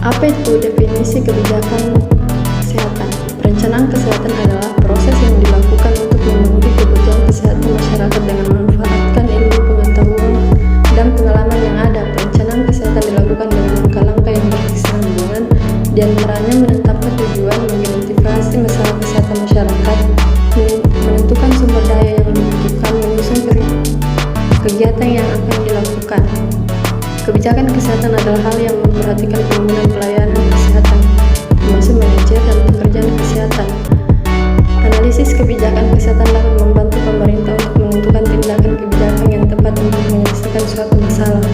Apa itu definisi kebijakan kesehatan? Perencanaan kesehatan adalah proses yang dilakukan untuk memenuhi kebutuhan kesehatan masyarakat dengan memanfaatkan ilmu pengetahuan dan pengalaman yang ada. Perencanaan kesehatan dilakukan dengan langkah-langkah yang berkesinambungan, di antaranya menetapkan tujuan, mengidentifikasi masalah kesehatan masyarakat, menentukan sumber daya yang dibutuhkan, menyusun kegiatan yang akan dilakukan. Kebijakan kesehatan adalah hal yang memperhatikan penggunaan pelayanan kesehatan, termasuk manajer dan pekerjaan kesehatan. Analisis kebijakan kesehatan dapat membantu pemerintah untuk menentukan tindakan kebijakan yang tepat untuk menyelesaikan suatu masalah.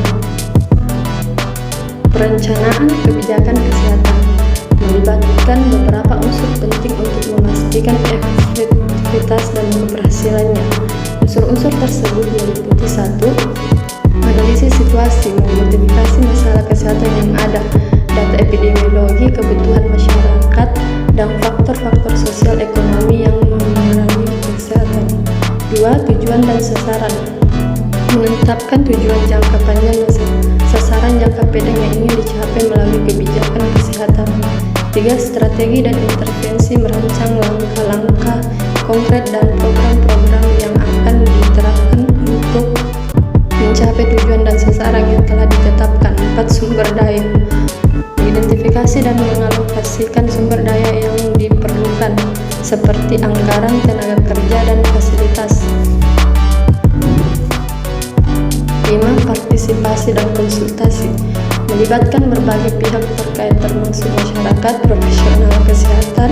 Perencanaan kebijakan kesehatan melibatkan beberapa unsur penting untuk memastikan efektivitas dan keberhasilannya. Unsur-unsur tersebut meliputi: 1. Analisis situasi, mengidentifikasi masalah kesehatan yang ada, data epidemiologi, kebutuhan masyarakat, dan faktor-faktor sosial ekonomi yang mempengaruhi kesehatan. 2. Tujuan dan sasaran, menetapkan tujuan jangka panjang dan sasaran jangka pendek yang ingin dicapai melalui kebijakan kesehatan. 3. Strategi dan intervensi, merancang langkah-langkah konkret dan program-program yang akan diterapkan untuk mencapai tujuan dan sasaran yang telah ditetapkan. 4. Sumber daya, mengidentifikasi dan mengalokasikan sumber daya yang diperlukan seperti anggaran, tenaga kerja, dan fasilitas. 5. Partisipasi dan konsultasi, melibatkan berbagai pihak terkait termasuk masyarakat, profesional kesehatan,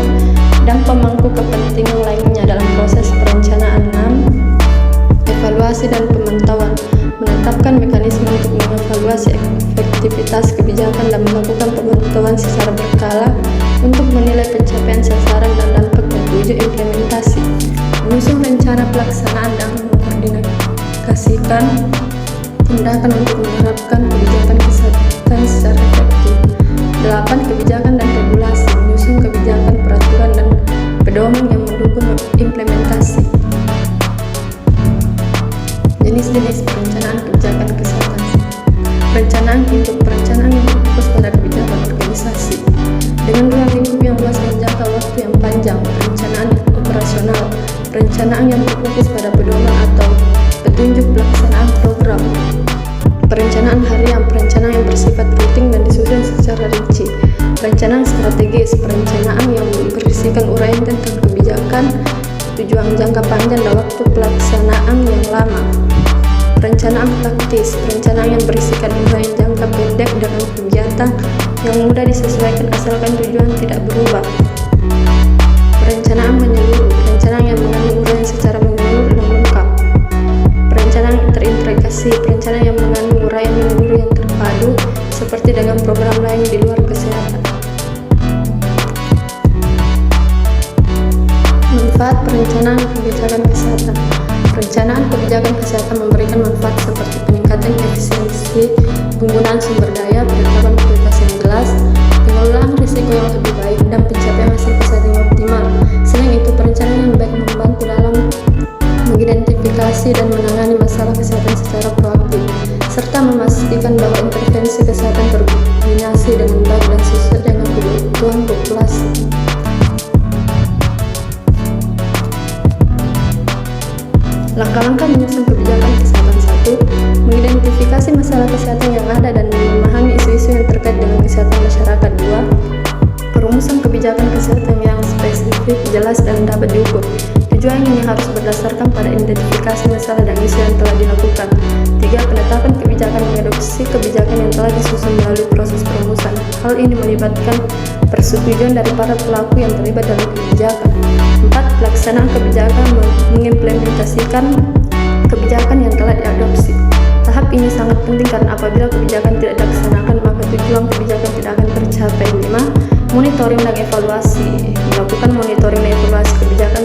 dan pemangku kepentingan lainnya dalam proses perencanaan. 6. Evaluasi dan pemantauan, menetapkan mekanisme untuk mengevaluasi efektivitas kebijakan dan melakukan pemantauan secara berkala untuk menilai pencapaian sasaran dan dampak yang tujuan implementasi. Menyusun rencana pelaksanaan dan mengkoordinasikan tindakan untuk menerapkan kebijakan kesehatan secara efektif. 8. Kebijakan dan regulasi, menyusun kebijakan, peraturan, dan pedoman yang mendukung implementasi. Jenis-jenis perencanaan kebijakan kesehatan. Perencanaan hidup, perencanaan yang berfokus pada kebijakan organisasi dengan ruang lingkup yang luas dan jangka waktu yang panjang. Perencanaan operasional, perencanaan yang berfokus pada pedoman atau petunjuk pelaksanaan program. Perencanaan harian, perencanaan yang bersifat rutin dan disusun secara rinci. Perencanaan strategis, perencanaan yang berisikan uraian tentang kebijakan, tujuan jangka panjang dan waktu pelaksanaan yang lama. Perencanaan taktis, perencanaan yang berisikan uraian jangka pendek dengan kegiatan yang mudah disesuaikan asalkan tujuan tidak berubah. Perencanaan menyeluruh, perencanaan yang mengandung uraian secara menyeluruh dan lengkap. Perencanaan terintegrasi, perencanaan yang mengandung uraian menyeluruh yang terpadu seperti dengan program lain di luar kesehatan. Manfaat perencanaan kebijakan kesehatan. Perencanaan kebijakan kesehatan memberikan manfaat seperti peningkatan efisiensi penggunaan sumber daya, penetapan prioritas yang jelas, pengelolaan risiko yang lebih baik, dan pencapaian hasil kesehatan yang optimal. Selain itu, perencanaan yang baik membantu dalam mengidentifikasi dan menangani masalah kesehatan secara proaktif, serta memastikan bahwa intervensi kesehatan terkoordinasi dengan baik dan sesuai dengan kebutuhan populasi. Langkah-langkah menyusun kebijakan kesehatan. 1. Mengidentifikasi masalah kesehatan yang ada dan memahami isu-isu yang terkait dengan kesehatan masyarakat. 2. Perumusan kebijakan kesehatan yang spesifik, jelas, dan dapat diukur. Tujuan ini harus berdasarkan pada identifikasi masalah dan isu yang telah dilakukan. 3. Penetapan kebijakan, mengadopsi kebijakan yang telah disusun melalui proses perumusan. Hal ini melibatkan persetujuan dari para pelaku yang terlibat dalam kebijakan. 4. Pelaksanaan kebijakan, mengimplementasikan kebijakan yang telah diadopsi. Tahap ini sangat penting karena apabila kebijakan tidak dilaksanakan maka tujuan kebijakan tidak akan tercapai. 5. Monitoring dan evaluasi, melakukan monitoring dan evaluasi kebijakan